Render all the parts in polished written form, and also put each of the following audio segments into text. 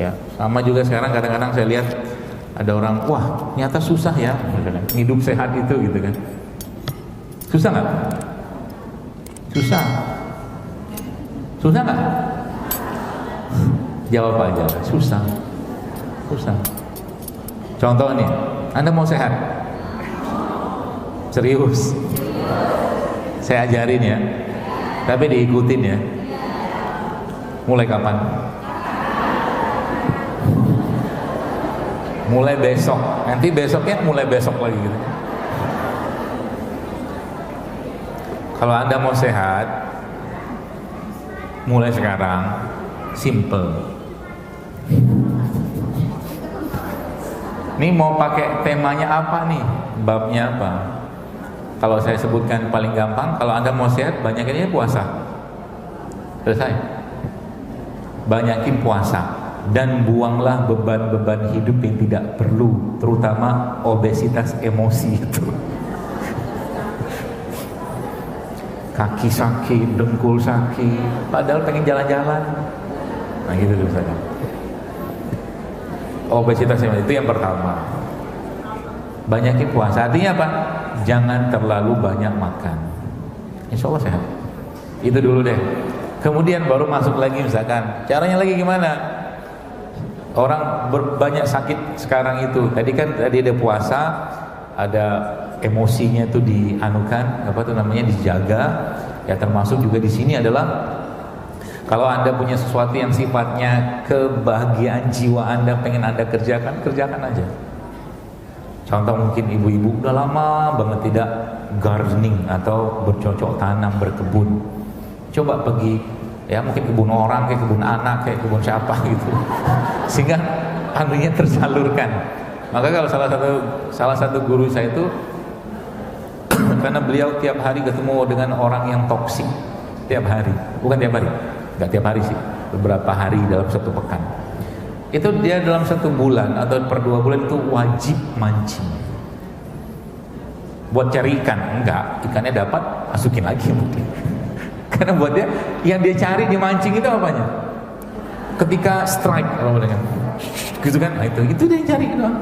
Ya, sama juga sekarang kadang-kadang saya lihat ada orang, wah ternyata susah ya, hidup sehat itu gitu kan. Susah nggak? Susah. Susah nggak? Jawab aja, susah. Susah. Contoh nih, Anda mau sehat? Serius? Saya ajarin ya, tapi diikutin ya. Mulai kapan? Mulai besok. Nanti besoknya mulai besok lagi gitu. Kalau Anda mau sehat, mulai sekarang, simple. Ini mau pakai temanya apa nih? Babnya apa? Kalau saya sebutkan paling gampang, kalau Anda mau sehat, banyakin puasa. Selesai. Banyakin puasa. Dan buanglah beban-beban hidup yang tidak perlu, terutama obesitas emosi itu. Kaki sakit, dengkul sakit, padahal pengen jalan-jalan. Nah gitu misalnya. Obesitas emosi itu yang pertama. Banyakin puasa, artinya apa? Jangan terlalu banyak makan. Insya Allah sehat. Itu dulu deh. Kemudian baru masuk lagi misalkan. Caranya lagi gimana? Orang banyak sakit sekarang itu. Tadi ada puasa, ada emosinya itu dianukan, apa tuh namanya, dijaga. Ya termasuk juga di sini adalah kalau Anda punya sesuatu yang sifatnya kebahagiaan jiwa Anda pengen Anda kerjakan, kerjakan aja. Contoh mungkin ibu-ibu udah lama banget tidak gardening atau bercocok tanam, berkebun. Coba pergi ya mungkin kebun orang, kayak kebun anak, kayak kebun siapa gitu, sehingga anunya tersalurkan. Maka kalau salah satu guru saya itu karena beliau tiap hari ketemu dengan orang yang toksik, tiap hari, bukan tiap hari, nggak tiap hari sih, beberapa hari dalam satu pekan. Itu dia dalam 1 bulan atau per 2 bulan itu wajib mancing. Buat cari ikan, enggak, ikannya dapat, masukin lagi mungkin. Karena buat dia, yang dia cari di mancing itu apanya? Ketika strike, kalau boleh kan, gitu kan? Nah, itu dia cari doang.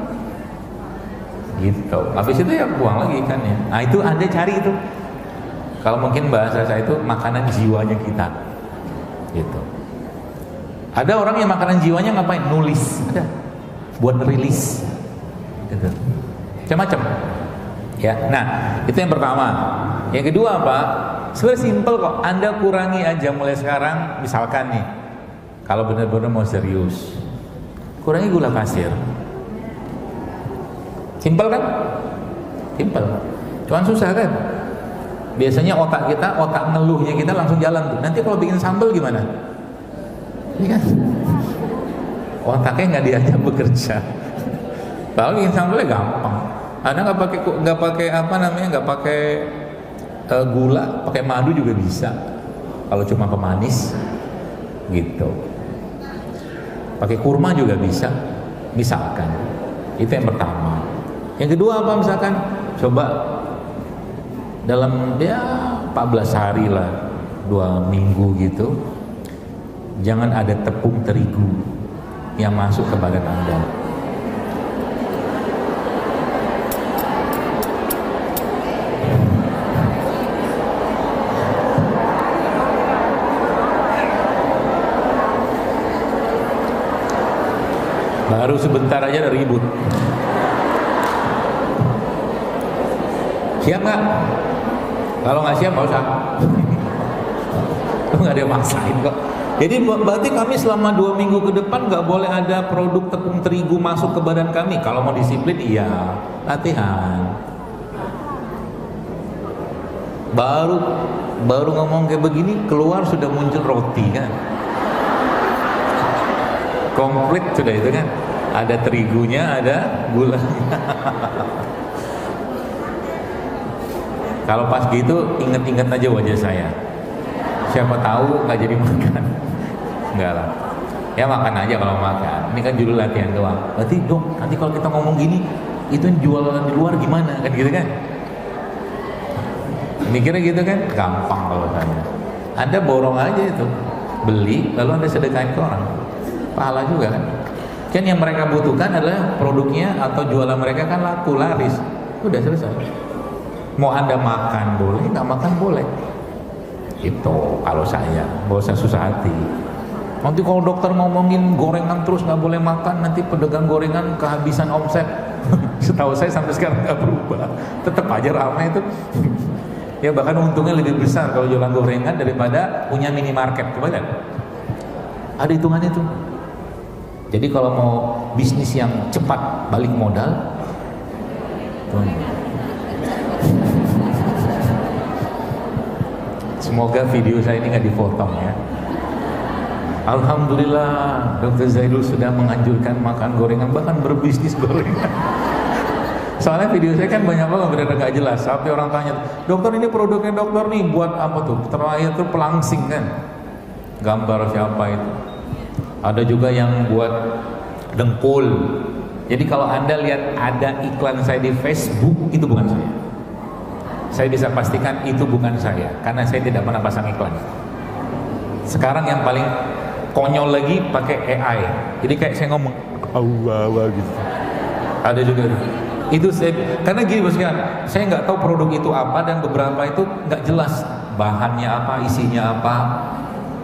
Gitu. Habis itu ya buang lagi ikannya. Nah itu Anda cari itu. Kalau mungkin bahasa saya itu makanan jiwanya kita. Gitu. Ada orang yang makanan jiwanya ngapain? Nulis. Ada. Buat rilis. Gitu. Macam-macam. Ya. Nah itu yang pertama. Yang kedua apa? Sebenarnya simpel kok. Anda kurangi aja mulai sekarang. Misalkan nih, kalau benar-benar mau serius, kurangi gula pasir. Simpel kan? Simpel. Cuman susah kan? Biasanya otak ngeluhnya kita langsung jalan tuh. Nanti kalau bikin sambal gimana? Iya kan? Otaknya nggak diajak bekerja. Kalau bikin sambalnya gampang. Anda nggak pakai gula, pakai madu juga bisa. Kalau cuma pemanis, gitu. Pakai kurma juga bisa, misalkan. Itu yang pertama. Yang kedua apa misalkan? Coba dalam 14 hari lah, 2 minggu gitu, jangan ada tepung terigu yang masuk ke badan Anda. Baru sebentar aja udah ribut. Siap nggak? Kalau nggak siap nggak usah. Itu nggak ada yang maksain kok. Jadi berarti kami selama 2 minggu ke depan nggak boleh ada produk tepung terigu masuk ke badan kami. Kalau mau disiplin iya, latihan. Baru ngomong kayak begini, keluar sudah muncul roti kan. Komplit sudah itu kan, ada terigunya, ada gulanya. Kalau pas gitu inget-inget aja wajah saya. Siapa tahu nggak jadi makan. Enggak lah. Ya makan aja kalau makan. Ini kan judul latihan doang. Berarti dong, nanti kalau kita ngomong gini, itu jualan di luar gimana kan gitu kan? Mikirnya gitu kan? Gampang kalau tanya. Anda borong aja itu, beli lalu Anda sedekahin ke orang. Pahala juga kan? Kan yang mereka butuhkan adalah produknya atau jualan mereka kan laku, laris. Udah selesai. Mau Anda makan boleh, nggak makan boleh. Itu kalau saya, nggak usah susah hati. Nanti kalau dokter ngomongin gorengan terus nggak boleh makan, nanti pedagang gorengan kehabisan omset. Setahu saya sampai sekarang nggak berubah, tetap aja ramai itu. Ya bahkan untungnya lebih besar kalau jualan gorengan daripada punya minimarket. Coba lihat, ada hitungannya tuh. Jadi kalau mau bisnis yang cepat balik modal, tuh. Semoga video saya ini nggak dipotong ya. Alhamdulillah, Dr. Zaidul sudah menganjurkan makan gorengan, bahkan berbisnis gorengan. Soalnya video saya kan banyak banget benar nggak jelas. Sampai orang tanya, dokter ini produknya dokter nih buat apa tuh? Terakhir tuh pelangsing kan, gambar siapa itu? Ada juga yang buat dengkul. Jadi kalau Anda lihat ada iklan saya di Facebook, itu bukan saya. Saya bisa pastikan itu bukan saya, karena saya tidak pernah pasang iklan. Sekarang yang paling konyol lagi pakai AI. Jadi kayak saya ngomong Allah gitu. Ada juga itu saya, karena gini bos kan, saya nggak tahu produk itu apa dan beberapa itu nggak jelas bahannya apa, isinya apa.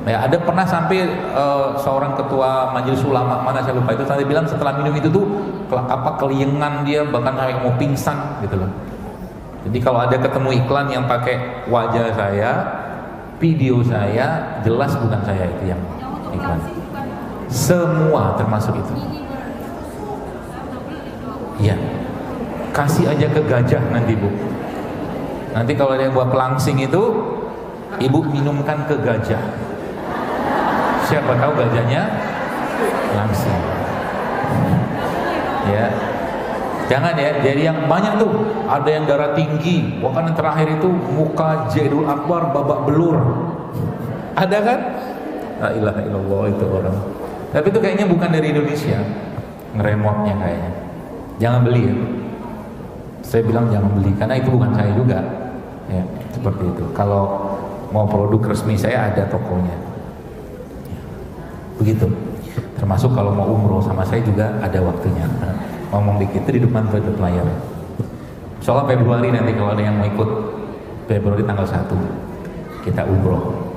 Ya ada pernah sampai seorang ketua majelis ulama mana saya lupa itu tadi bilang setelah minum itu tuh apa keliengan dia bahkan kayak mau pingsan gitu loh. Jadi kalau ada ketemu iklan yang pakai wajah saya, video saya, jelas bukan saya itu yang iklan. Semua termasuk itu. Iya. Kasih aja ke gajah nanti Bu. Nanti kalau ada yang buat pelangsing itu, Ibu minumkan ke gajah. Siapa tahu gajahnya langsing. Ya. Jangan ya, jadi yang banyak tuh ada yang darah tinggi, bahkan yang terakhir itu muka Zaidul Akbar babak belur. Ada kan? La ilaha illallah itu orang. Tapi itu kayaknya bukan dari Indonesia, ngeremotnya kayaknya. Jangan beli ya. Saya bilang jangan beli karena itu bukan saya juga. Ya, seperti itu. Kalau mau produk resmi saya ada tokonya. Ya, begitu. Termasuk kalau mau umroh sama saya juga ada waktunya. Ngomong dikit itu di depan layar. Soalnya Februari nanti kalau ada yang mau ikut, Februari tanggal 1 kita umroh,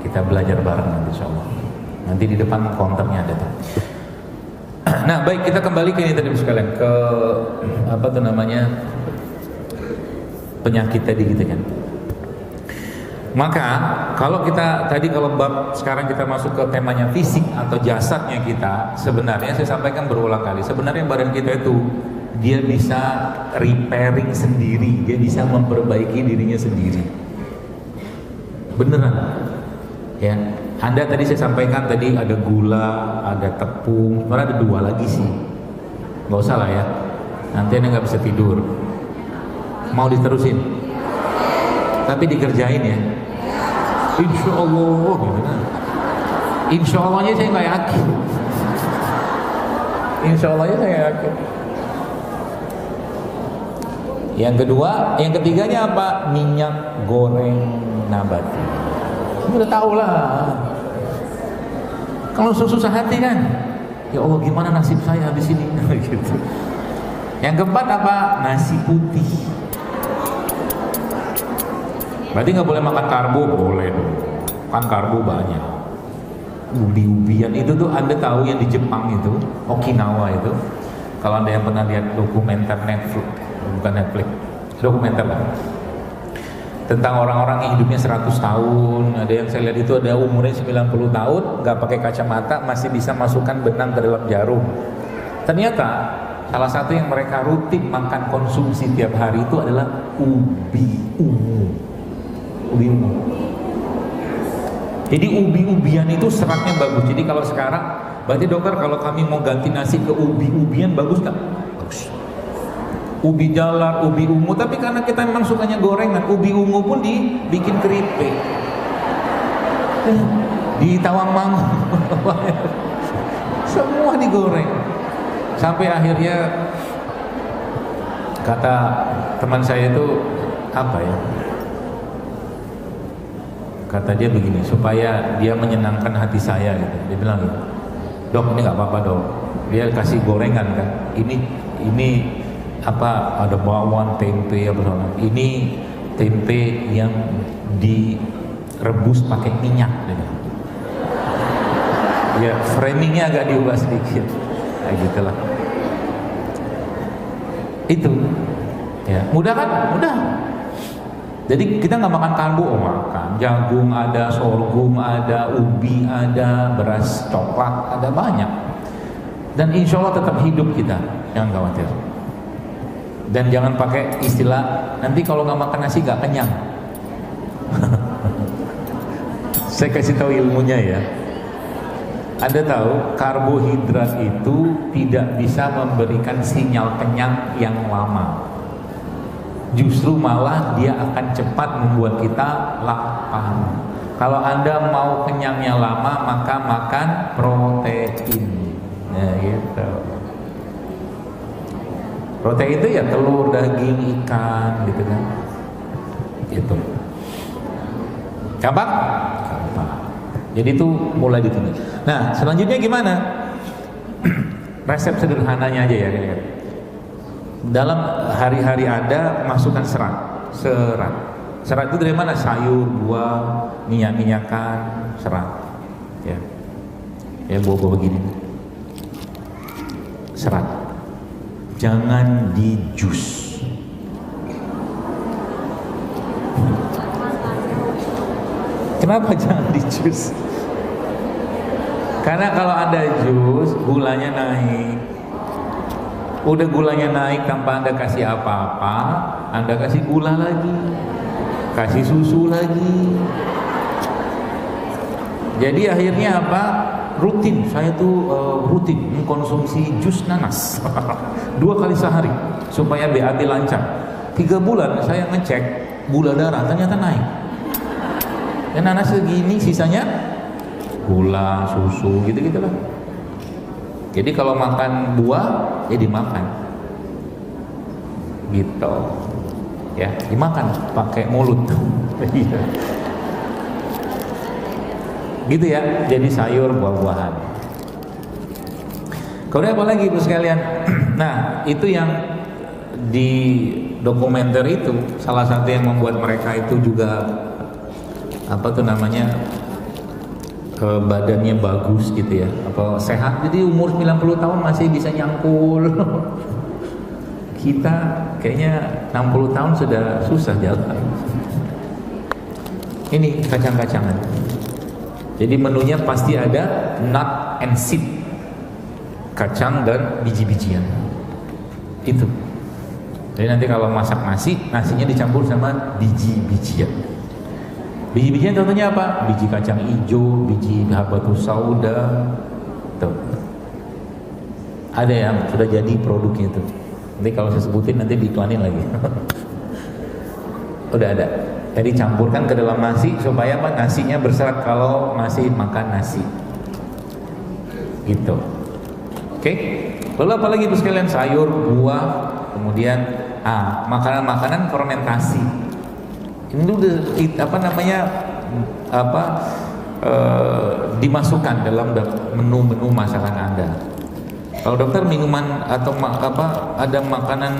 kita belajar bareng nanti insyaallah. Nanti di depan counternya ada tuh. Nah baik, kita kembali ke ini tadi sekalian, ke apa tuh namanya, penyakit tadi gitu kan. Maka kalau kita tadi kalau bab sekarang kita masuk ke temanya fisik atau jasadnya kita, sebenarnya saya sampaikan berulang kali, sebenarnya badan kita itu dia bisa repairing sendiri, dia bisa memperbaiki dirinya sendiri. Beneran. Ya, Anda tadi saya sampaikan tadi ada gula, ada tepung, sebenarnya ada 2 lagi sih. Nggak usah lah ya. Nanti Anda nggak bisa tidur. Mau diterusin? Tapi dikerjain ya. Insya Allah gitu kan. Insya Allahnya saya nggak yakin. Insya Allahnya saya yakin. Yang kedua, yang ketiganya apa? Minyak goreng nabati. Udah tahu lah. Kalau susah hati kan, ya Allah gimana nasib saya habis ini gitu. Yang keempat apa? Nasi putih. Berarti nggak boleh makan karbo, boleh kan karbo banyak. Ubi-ubian itu tuh Anda tahu yang di Jepang itu, Okinawa itu. Kalau Anda yang pernah lihat dokumenter Netflix, bukan Netflix, dokumenter lah. Tentang orang-orang yang hidupnya 100 tahun, ada yang saya lihat itu ada umurnya 90 tahun, nggak pakai kacamata, masih bisa masukkan benang ke dalam jarum. Ternyata salah satu yang mereka rutin makan konsumsi tiap hari itu adalah ubi ungu. Ubi ungu. Jadi ubi-ubian itu seratnya bagus. Jadi kalau sekarang, berarti dokter kalau kami mau ganti nasi ke ubi-ubian bagus nggak? Bagus. Ubi jalar, ubi ungu. Tapi karena kita memang sukanya gorengan, ubi ungu pun dibikin keripik, di tawang mangu, semua digoreng. Sampai akhirnya kata teman saya itu apa ya? Kata dia begini, supaya dia menyenangkan hati saya gitu. Dia bilang, dok ini nggak apa-apa dok, dia kasih gorengan kan, ini apa, ada bawang, tempe apa segala. Ini tempe yang direbus pakai minyak gitu. Ya framingnya agak diubah sedikit, kayak gitulah. Itu ya mudah kan, mudah. Jadi kita nggak makan kalbu, makan jagung ada, sorghum ada, ubi ada, beras coklat ada, banyak. Dan insya Allah tetap hidup kita, jangan khawatir. Dan jangan pakai istilah nanti kalau nggak makan nasi nggak kenyang. Saya kasih tahu ilmunya ya. Anda tahu karbohidrat itu tidak bisa memberikan sinyal kenyang yang lama. Justru malah dia akan cepat membuat kita lapar. Kalau Anda mau kenyangnya lama, maka makan protein. Nah, gitu. Protein itu ya telur, daging, ikan, gitu kan. Gitu. Gampang? Gampang. Jadi itu mulai ditulis. Nah, selanjutnya gimana? Resep sederhananya aja ya. Dalam hari-hari Anda masukkan serat. Serat itu dari mana? Sayur, buah, minyak-minyakan, serat. Ya. Ya buah-buah begini. Serat. Jangan di jus. Kenapa jangan di jus? Karena kalau Anda jus, gulanya naik. Udah gulanya naik tanpa Anda kasih apa-apa, Anda kasih gula lagi, kasih susu lagi. Jadi akhirnya apa? Rutin, saya tuh rutin mengkonsumsi jus nanas 2 kali sehari supaya BAB lancar. 3 bulan saya ngecek gula darah ternyata naik. Dan nanas segini, sisanya gula, susu, gitu-gitulah. Jadi kalau makan buah, ya dimakan, gitu, ya dimakan pakai mulut, gitu ya. Jadi sayur, buah-buahan. Kemudian apa lagi ibu sekalian? Nah itu yang di dokumenter itu salah satu yang membuat mereka itu juga apa tuh namanya, badannya bagus gitu ya, apa sehat. Jadi umur 90 tahun masih bisa nyangkul. Kita kayaknya 60 tahun sudah susah jalan. Ini kacang-kacangan. Jadi menunya pasti ada nut and seed, kacang dan biji-bijian. Itu. Jadi nanti kalau masak nasi, nasinya dicampur sama biji-bijian. Biji-bijian contohnya apa? Biji kacang hijau, biji habatus sauda. Tuh. Ada yang sudah jadi produknya itu. Nanti kalau saya sebutin nanti diiklanin lagi. Udah ada. Jadi campurkan ke dalam nasi supaya apa? Nasinya berserat kalau masih makan nasi. Gitu. Oke? Lalu apa lagi Ibu sekalian? Sayur, buah, kemudian makanan-makanan fermentasi. Ini udah apa namanya, dimasukkan dalam menu-menu masakan Anda. Kalau dokter, minuman atau ada makanan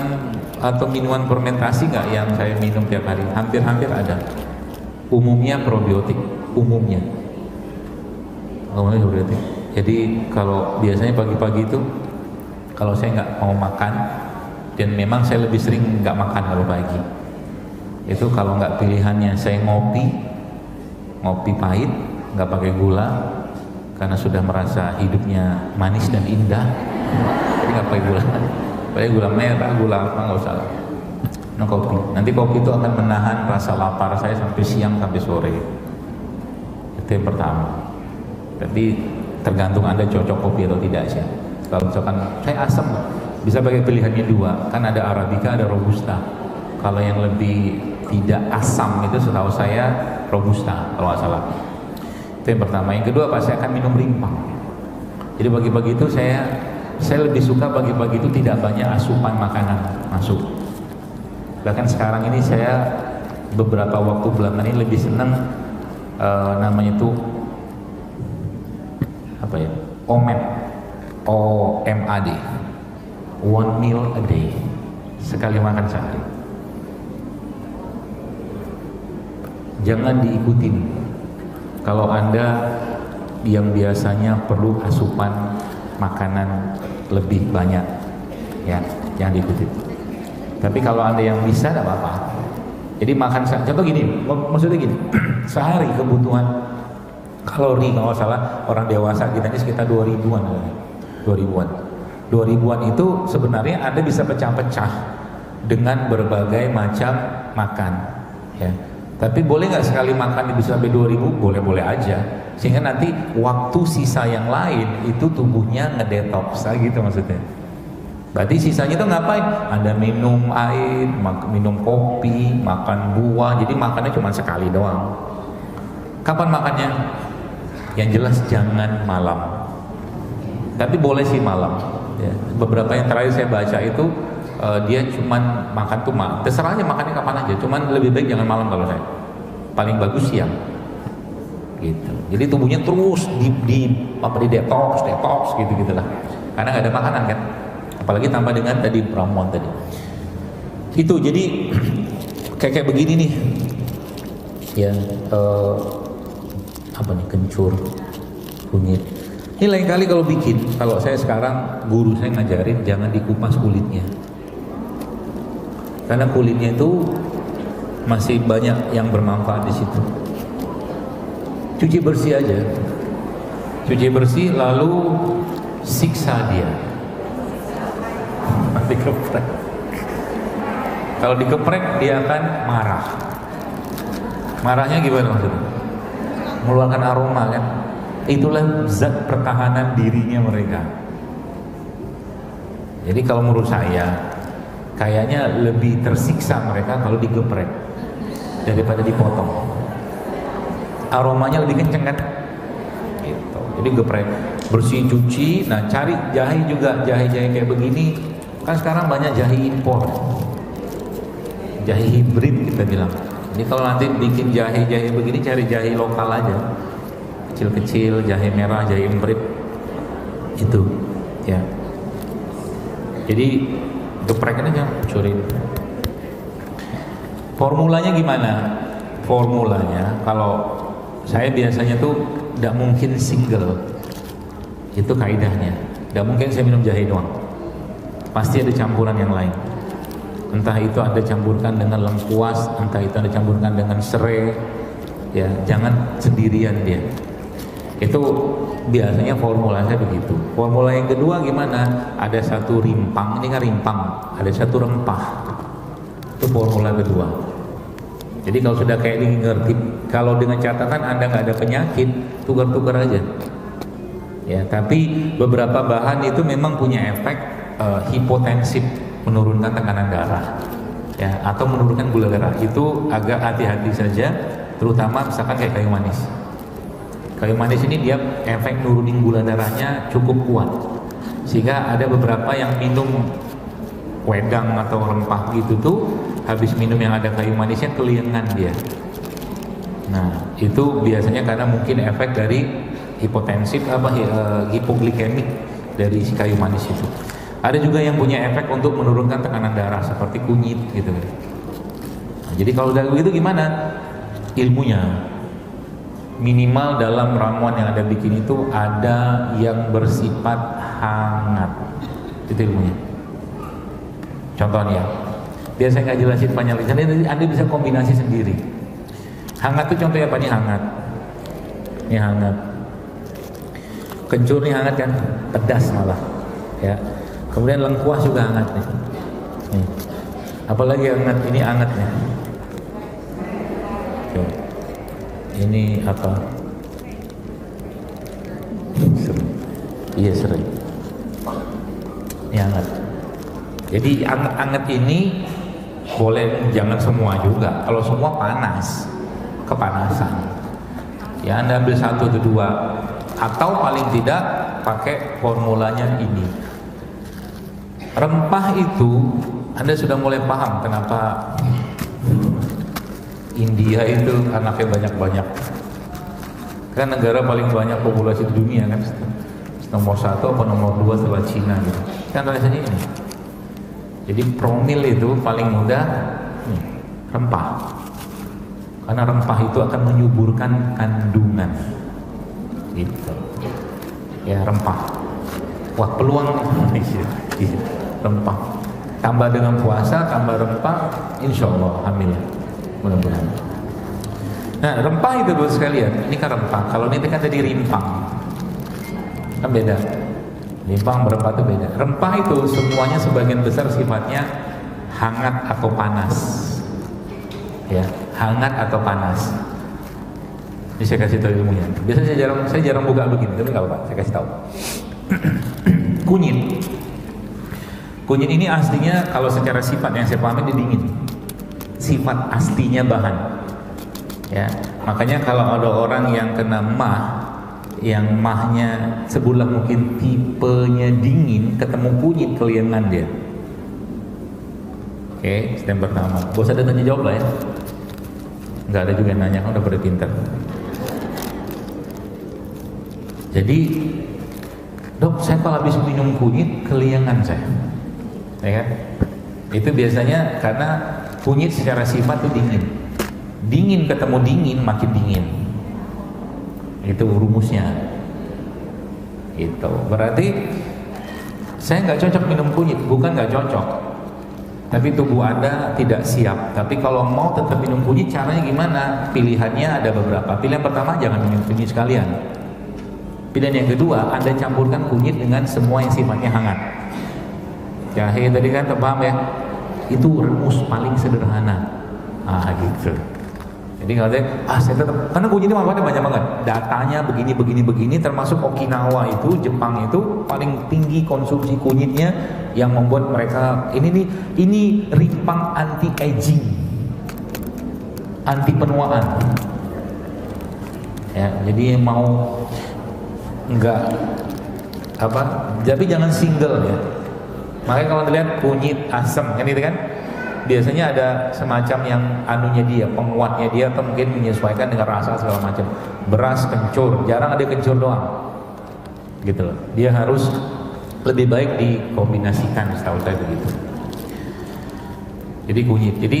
atau minuman fermentasi nggak yang saya minum tiap hari? Hampir-hampir ada. Umumnya probiotik, umumnya probiotik. Jadi kalau biasanya pagi-pagi itu kalau saya nggak mau makan, dan memang saya lebih sering nggak makan kalau pagi, itu kalau nggak pilihannya saya ngopi pahit, nggak pakai gula, karena sudah merasa hidupnya manis dan indah, jadi nggak pakai gula, pakai gula merah, gula apa nggak usah. Kopi. Nanti kopi itu akan menahan rasa lapar saya sampai siang sampai sore. Itu yang pertama. Tapi tergantung Anda cocok kopi atau tidak sih. Kalau misalkan saya asam, bisa pakai pilihannya 2, kan ada Arabica, ada Robusta. Kalau yang lebih tidak asam itu setahu saya Robusta kalau nggak salah. Itu yang pertama. Yang kedua Pak, saya akan minum rimpang. Jadi pagi-pagi itu saya lebih suka pagi-pagi itu tidak banyak asupan makanan masuk. Bahkan sekarang ini saya beberapa waktu belakangan ini lebih senang namanya itu apa ya, omet. OMAD, one meal a day, sekali makan sehari. Jangan diikutin kalau Anda yang biasanya perlu asupan makanan lebih banyak, ya jangan diikutin. Tapi kalau Anda yang bisa, tidak apa-apa. Jadi makan, contoh gini, maksudnya gini, sehari kebutuhan kalori kalau salah orang dewasa kita ini sekitar 2000-an. 2000-an itu sebenarnya Anda bisa pecah-pecah dengan berbagai macam makan, ya. Tapi boleh nggak sekali makan bisa sampai 2000? Boleh-boleh aja. Sehingga nanti waktu sisa yang lain itu tubuhnya ngedetox, gitu maksudnya. Berarti sisanya itu ngapain? Anda minum air, minum kopi, makan buah. Jadi makannya cuma sekali doang. Kapan makannya? Yang jelas jangan malam. Tapi boleh sih malam. Ya. Beberapa yang terakhir saya baca itu dia cuman makan tuh terserah aja makannya kapan aja. Cuman lebih baik jangan malam kalau saya. Paling bagus siang. Gitu. Jadi tubuhnya terus di detox gitu-gitulah. Karena nggak ada makanan kan. Apalagi tambah dengan tadi ramuan tadi. Itu jadi kayak begini nih. Ya apa nih, kencur, kunyit. Ini lain kali kalau bikin, kalau saya sekarang guru saya ngajarin jangan dikupas kulitnya. Karena kulitnya itu masih banyak yang bermanfaat di situ. Cuci bersih aja. Cuci bersih lalu siksa dia. Dikeprek. Kalau dikeprek dia akan marah. Marahnya gimana maksudnya? Mengeluarkan aroma kan? Itulah zat pertahanan dirinya mereka. Jadi kalau menurut saya kayaknya lebih tersiksa mereka kalau digeprek daripada dipotong. Aromanya lebih kenceng kan? Gitu. Jadi geprek, bersih, cuci. Nah cari jahe juga, jahe kayak begini. Kan sekarang banyak jahe impor, jahe hibrid kita bilang. Jadi kalau nanti bikin jahe begini, cari jahe lokal aja, kecil-kecil, jahe merah, jahe hibrid itu, ya. Jadi geprekin aja, curin. Formulanya gimana? Formulanya kalau saya biasanya tuh tidak mungkin single, itu kaidahnya. Tidak mungkin saya minum jahe doang. Pasti ada campuran yang lain. Entah itu Anda campurkan dengan lengkuas, entah itu Anda campurkan dengan serai. Ya, jangan sendirian dia. Itu biasanya formula saya begitu. Formula yang kedua gimana? Ada satu rimpang, ini kan rimpang, ada satu rempah. Itu formula kedua. Jadi kalau sudah kayak ini ngerti, kalau dengan catatan Anda nggak ada penyakit, tukar-tukar aja. Ya, tapi beberapa bahan itu memang punya efek hipotensif, menurunkan tekanan darah, ya, atau menurunkan gula darah. Itu agak hati-hati saja, terutama misalkan kayak kayu manis. Kayu manis ini dia efek nurunin gula darahnya cukup kuat, sehingga ada beberapa yang minum wedang atau rempah gitu tuh, habis minum yang ada kayu manisnya keliengan dia. Nah itu biasanya karena mungkin efek dari hipotensif hipoglikemik dari si kayu manis itu. Ada juga yang punya efek untuk menurunkan tekanan darah seperti kunyit gitu. Nah, jadi kalau udah begitu gimana? Ilmunya minimal dalam ramuan yang Anda bikin itu ada yang bersifat hangat. Itu ilmunya. Contohnya, biar saya nggak jelasin panjang lebar, Anda bisa kombinasi sendiri. Hangat itu contohnya apa nih? Hangat. Ini hangat. Kencur nih hangat kan? Pedas malah. Ya. Kemudian lengkuas juga hangat nih. Apalagi hangat, ini hangatnya. Oke. Ini apa? Serai. Iya serai. Ini hangat. Jadi hangat ini boleh jangan semua juga. Kalau semua panas, kepanasan. Ya Anda ambil satu atau dua, atau paling tidak pakai formulanya ini. Rempah itu Anda sudah mulai paham kenapa India itu anaknya banyak-banyak. Kan negara paling banyak populasi di dunia kan. nomor 1 atau nomor 2 setelah Cina gitu. Kan rasanya ini. Jadi promil itu paling mudah rempah. Karena rempah itu akan menyuburkan kandungan. Gitu. Ya, rempah. Wah, peluang rempah. Tambah dengan puasa, tambah rempah, insya Allah hamil. Mudah-mudahan. Nah, rempah itu bos sekalian, ini kan rempah. Kalau ini kan tadi rimpang, kan beda. Rimpang berempah itu beda. Rempah itu semuanya sebagian besar sifatnya hangat atau panas. Ya, hangat atau panas. Ini saya kasih tahu ilmunya. Biasanya saya jarang buka begini, tapi nggak apa-apa, saya kasih tahu. Kunyit. Kunyit ini aslinya kalau secara sifat yang saya pahami dia dingin. Sifat aslinya bahan. Ya, makanya kalau ada orang yang kena mah, yang mahnya sebelah mungkin tipenya dingin, ketemu kunyit kelingan dia. Oke, step pertama. Bos ada tanya jawab lah ya. Nggak ada juga yang nanya, udah pada pintar. Jadi, dok, saya kalau habis minum kunyit kelingan saya, ya kan? Itu biasanya karena kunyit secara sifat itu dingin. Dingin ketemu dingin makin dingin. Itu rumusnya. Itu berarti saya nggak cocok minum kunyit, bukan nggak cocok, tapi tubuh Anda tidak siap. Tapi kalau mau tetap minum kunyit, caranya gimana? Pilihannya ada beberapa. Pilihan pertama, jangan minum kunyit sekalian. Pilihan yang kedua, Anda campurkan kunyit dengan semua yang sifatnya hangat. Jahe tadi kan paham ya? Itu rumus paling sederhana. Gitu. Jadi kalau saya tetap, karena kunyit itu manfaatnya banyak banget. Datanya begini, termasuk Okinawa itu, Jepang itu paling tinggi konsumsi kunyitnya, yang membuat mereka ini rimpang anti aging, anti penuaan. Ya, jadi mau enggak tapi jangan single ya. Makanya kalau dilihat kunyit asam kan itu kan, biasanya ada semacam yang anunya dia, penguatnya dia, atau mungkin menyesuaikan dengan rasa segala macam. Beras kencur, jarang ada kencur doang, gitu loh. Dia harus lebih baik dikombinasikan, setahu saya begitu. Jadi kunyit, jadi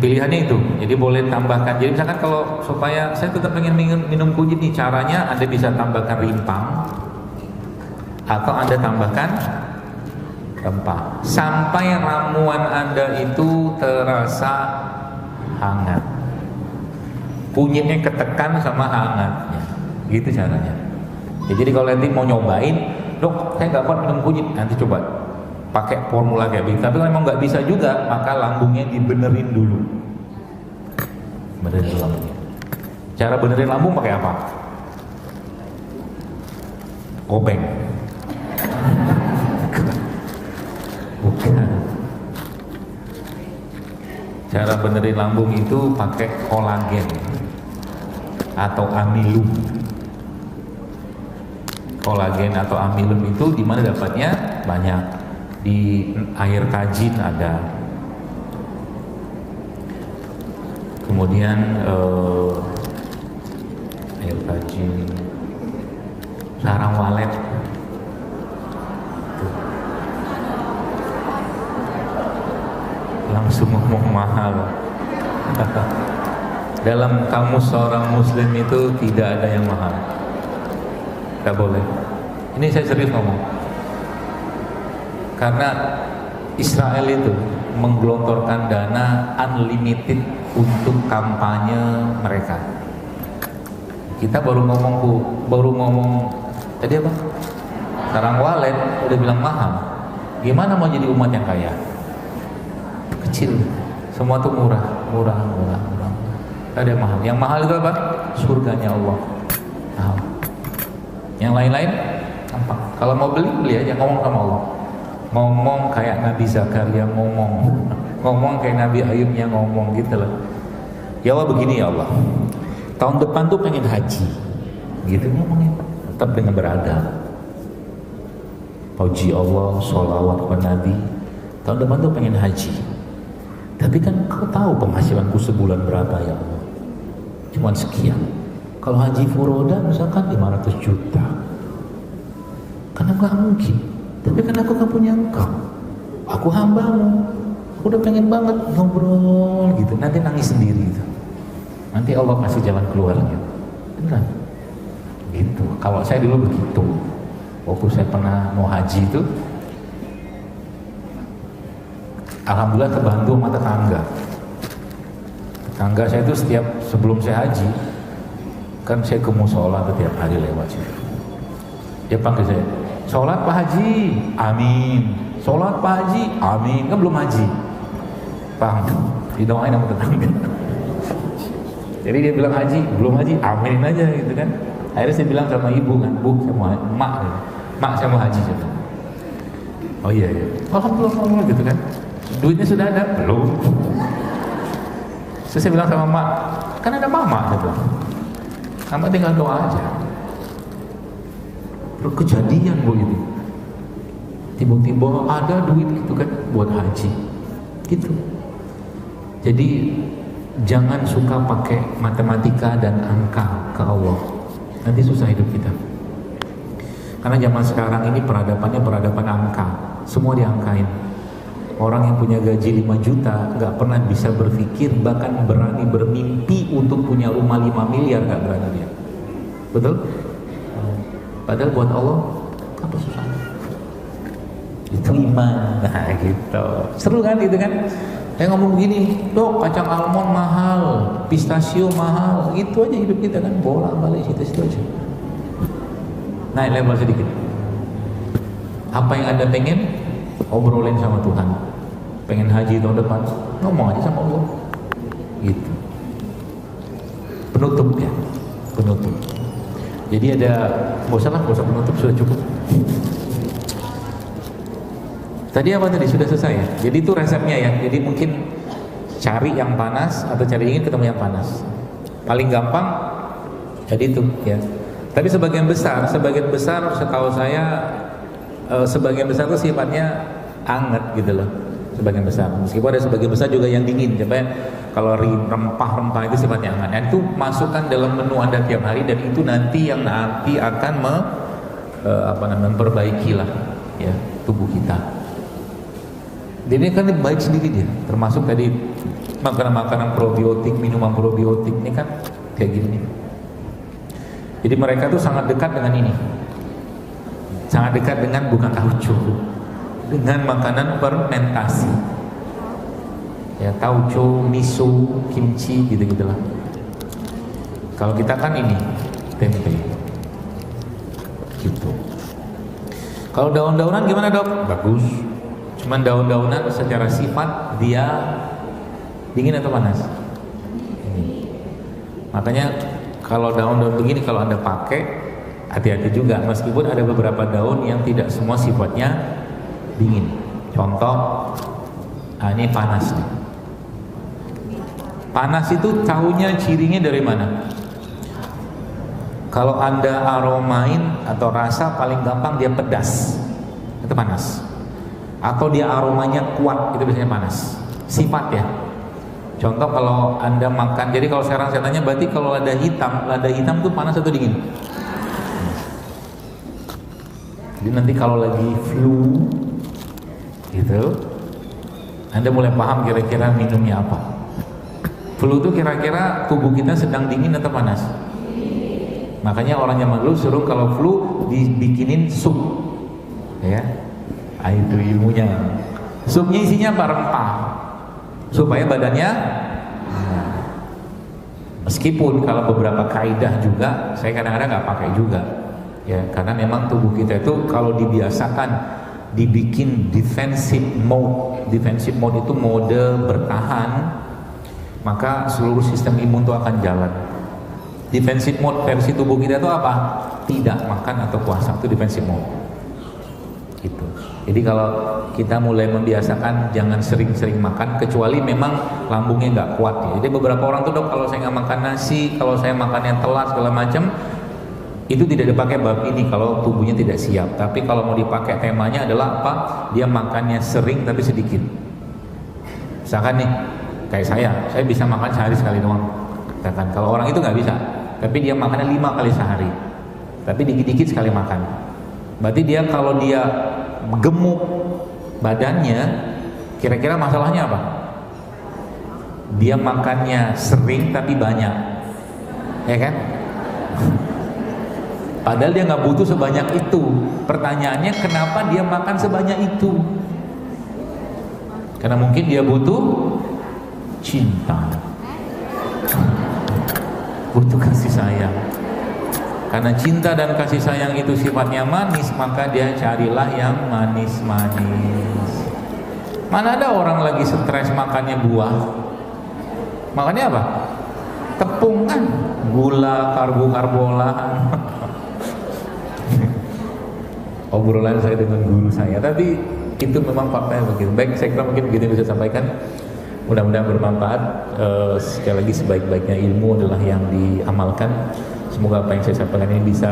pilihannya itu. Jadi boleh tambahkan. Jadi misalkan kalau supaya saya tetap pengen minum kunyit nih, caranya Anda bisa tambahkan rimpang atau Anda tambahkan rempah sampai ramuan Anda itu terasa hangat, kunyitnya ketekan sama hangatnya, gitu caranya. Ya, jadi kalau nanti mau nyobain, dok saya nggak kuat minum kunyit, nanti coba pakai formula kayak gitu. Tapi kalau memang nggak bisa juga, maka lambungnya dibenerin dulu. Benerin lambungnya. Cara benerin lambung pakai apa? Obeng. Bukan. Cara benerin lambung itu pakai kolagen atau amilum. Kolagen atau amilum itu di mana dapatnya? Banyak. Di air tajin ada. Kemudian air tajin, sarang walet. Langsung ngomong mahal. Dalam kamus seorang muslim itu tidak ada yang mahal. Tidak boleh. Ini saya serius ngomong. Karena Israel itu menggelontorkan dana unlimited untuk kampanye mereka. Kita baru ngomong tadi apa? Sarang walet udah bilang mahal. Gimana mau jadi umat yang kaya? Kecil, semua tuh murah. Ada yang mahal. Yang mahal itu apa? Surganya Allah. Mahal. Yang lain-lain gampang. Kalau mau beli aja, ngomong sama Allah. Ngomong kayak Nabi Zakaria ngomong kayak Nabi Ayub yang ngomong gitu loh. Ya Allah, begini ya Allah, tahun depan tuh pengen haji, gitu ngomongnya. Tetap dengan beradab. Puji Allah, sholawat kepada Nabi. Tahun depan tuh pengen haji. Tapi kan kau tahu penghasilanku sebulan berapa ya Allah? Cuman sekian. Kalau haji furoda misalkan 500 juta. Karena nggak mungkin. Tapi kan aku kan punya engkau. Aku hambamu. Aku udah pengen banget ngobrol gitu. Nanti nangis sendiri gitu. Nanti Allah kasih jalan keluarnya. Benar. Gitu. Kalau saya dulu begitu. Waktu saya pernah mau haji itu, alhamdulillah terbantu sama tetangga. Tetangga saya itu setiap sebelum saya haji, kan saya ke musola tiap hari lewat situ. Dia panggil saya, sholat Pak Haji, amin. Sholat Pak Haji, amin. Kan belum haji. Paham? Didoain sama tetangga. Jadi dia bilang haji, belum haji, aminin aja gitu kan. Akhirnya saya bilang sama ibu kan, bu, saya mau mak, gitu. Mak saya mau haji. Gitu. Oh iya, iya. Alhamdulillah gitu kan. Duitnya sudah ada, belum. Terus saya bilang sama mak, kan ada mama gitu. Mama tinggal doa aja. Terus kejadian bu itu. Tiba-tiba ada duit gitu kan buat haji. Gitu. Jadi jangan suka pakai matematika dan angka ke Allah. Nanti susah hidup kita. Karena zaman sekarang ini peradabannya peradaban angka. Semua diangkain. Orang yang punya gaji 5 juta gak pernah bisa berpikir, bahkan berani bermimpi untuk punya rumah 5 miliar, gak berani dia. Betul? Padahal buat Allah apa susahnya? Itu iman. Nah gitu. Seru kan gitu kan? Saya ngomong gini, dok kacang almond mahal, pistachio mahal, gitu aja hidup kita kan, bola balik situ-situ aja. Naik level sedikit. Apa yang Anda pengen, obrolin sama Tuhan. Pengen haji tahun depan, ngomong aja sama Allah. Gitu. Penutup ya, penutup. Jadi ada, bosan penutup, sudah cukup. Tadi apa tadi? Sudah selesai ya? Jadi itu resepnya ya. Jadi mungkin cari yang panas atau cari dingin, ketemu yang panas. Paling gampang jadi itu ya. Tapi sebagian besar setahu saya sebagian besar itu sifatnya anget gitu loh. Sebagian besar. Meskipun ada sebagian besar juga yang dingin. Coba kalau rempah-rempah itu sifatnya hangat. Dan itu masukkan dalam menu Anda tiap hari, dan itu nanti yang akan memperbaikilah ya tubuh kita. Jadi kan baik sendiri dia, termasuk tadi makanan-makanan probiotik, minuman probiotik ini kan kayak gini. Jadi mereka tuh sangat dekat dengan ini, sangat dekat dengan bukan tauco, dengan makanan fermentasi. Ya tauco, miso, kimchi gitu-gitulah. Kalau kita kan ini tempe, gitu. Kalau daun-daunan gimana dok? Bagus. Cuman daun-daunan secara sifat dia dingin atau panas? Ini. Makanya kalau daun-daun begini kalau Anda pakai hati-hati juga, meskipun ada beberapa daun yang tidak semua sifatnya dingin. Contoh, ini panas nih. Panas itu tahunya cirinya dari mana? Kalau Anda aromain atau rasa paling gampang dia pedas, itu panas. Atau dia aromanya kuat, itu biasanya panas. Sifat ya. Contoh kalau Anda makan, jadi kalau sekarang saya tanya, berarti kalau lada hitam itu panas atau dingin? Jadi nanti kalau lagi flu gitu, Anda mulai paham kira-kira minumnya apa. Flu itu kira-kira tubuh kita sedang dingin atau panas? Makanya orang zaman dulu suruh kalau flu dibikinin sup, ya. Itu ilmunya. Supnya isinya apa? Rempah, supaya badannya. Meskipun kalau beberapa kaidah juga, saya kadang-kadang nggak pakai juga, ya, karena memang tubuh kita itu kalau dibiasakan dibikin defensive mode. Defensive mode itu mode bertahan, maka seluruh sistem imun itu akan jalan. Defensive mode versi tubuh kita itu apa? Tidak makan atau puasa, itu defensive mode. Gitu. Jadi kalau kita mulai membiasakan jangan sering-sering makan, kecuali memang lambungnya nggak kuat ya. Jadi beberapa orang tuh dok, kalau saya nggak makan nasi, kalau saya makan yang telat segala macam, itu tidak dipakai bab ini kalau tubuhnya tidak siap. Tapi kalau mau dipakai temanya adalah apa? Dia makannya sering tapi sedikit. Misalkan nih, kayak saya bisa makan sehari sekali doang. Katakan kalau orang itu nggak bisa, tapi dia makannya 5 kali sehari, tapi dikit-dikit sekali makan. Berarti dia kalau dia gemuk badannya, kira-kira masalahnya apa? Dia makannya sering tapi banyak, ya kan? Padahal dia nggak butuh sebanyak itu. Pertanyaannya, kenapa dia makan sebanyak itu? Karena mungkin dia butuh cinta, butuh kasih sayang. Karena cinta dan kasih sayang itu sifatnya manis, maka dia carilah yang manis-manis. Mana ada orang lagi stres makannya buah? Makannya apa? Tepung kan, gula, karbo-karbolan. Obrolan saya dengan guru saya, tapi itu memang faktanya begitu. Baik, saya kira mungkin begitu yang bisa sampaikan. Mudah-mudahan bermanfaat. Sekali lagi, sebaik-baiknya ilmu adalah yang diamalkan. Semoga apa yang saya sampaikan ini bisa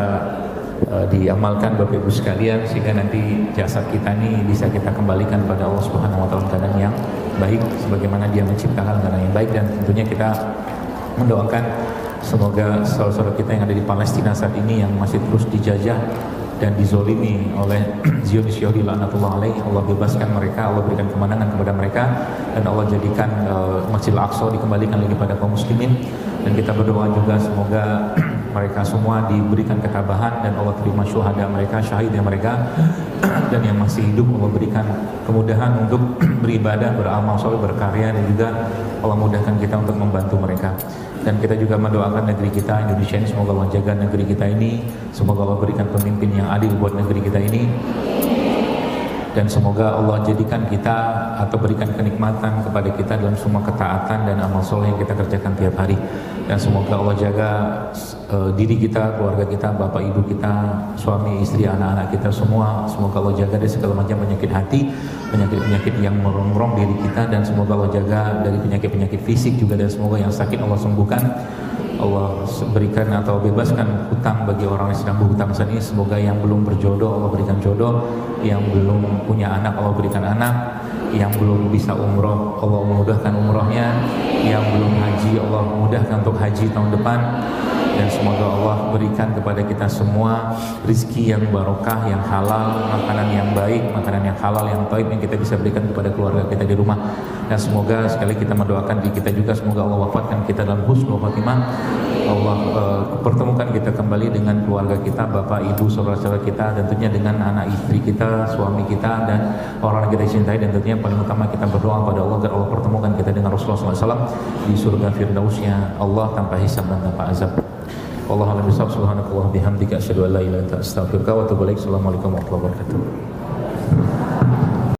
diamalkan Bapak Ibu sekalian, sehingga nanti jasad kita ini bisa kita kembalikan pada Allah Subhanahu wa taala keadaan yang baik sebagaimana Dia menciptakan keadaan yang baik. Dan tentunya kita mendoakan semoga saudara-saudara kita yang ada di Palestina saat ini yang masih terus dijajah dan dizolimi oleh Zionis Yahudi laknatullah alaih, Allah bebaskan mereka, Allah berikan kemenangan kepada mereka, dan Allah jadikan Masjidil Aqsa dikembalikan lagi pada kaum muslimin. Dan kita berdoa juga semoga mereka semua diberikan ketabahan dan Allah terima syuhada mereka, syahidnya mereka, dan yang masih hidup Allah berikan kemudahan untuk beribadah, beramal soleh, berkarya, dan juga Allah mudahkan kita untuk membantu mereka. Dan kita juga mendoakan negeri kita Indonesia ini, semoga Allah jaga negeri kita ini, semoga Allah berikan pemimpin yang adil buat negeri kita ini, dan semoga Allah jadikan kita atau berikan kenikmatan kepada kita dalam semua ketaatan dan amal soleh yang kita kerjakan tiap hari. Dan semoga Allah jaga diri kita, keluarga kita, bapak ibu kita, suami, istri, anak-anak kita semua. Semoga Allah jaga dari segala macam penyakit hati, penyakit-penyakit yang merongrong diri kita, dan semoga Allah jaga dari penyakit-penyakit fisik juga, dan semoga yang sakit Allah sembuhkan. Allah berikan atau bebaskan hutang bagi orang yang sedang berhutang saat ini. Semoga yang belum berjodoh Allah berikan jodoh, yang belum punya anak Allah berikan anak, yang belum bisa umroh Allah memudahkan umrohnya, yang belum haji Allah memudahkan untuk haji tahun depan. Dan semoga Allah berikan kepada kita semua rizki yang barokah, yang halal, makanan yang baik, makanan yang halal, yang baik, yang kita bisa berikan kepada keluarga kita di rumah. Dan semoga sekali kita mendoakan diri kita juga, semoga Allah wafatkan kita dalam husnul khotimah. Allah pertemukan kita kembali dengan keluarga kita, bapak, ibu, saudara-saudara kita, dan tentunya dengan anak istri kita, suami kita, dan orang yang kita cintai. Dan tentunya yang paling utama kita berdoa pada Allah agar Allah pertemukan kita dengan Rasulullah SAW di surga firdausnya Allah tanpa hisab dan tanpa azab. Wallahu a'lam bishawab. Subhanakallah bihamdika asyhadu an la ilaha illa anta astaghfiruka wa atubu ilaik. Assalamualaikum warahmatullahi wabarakatuh.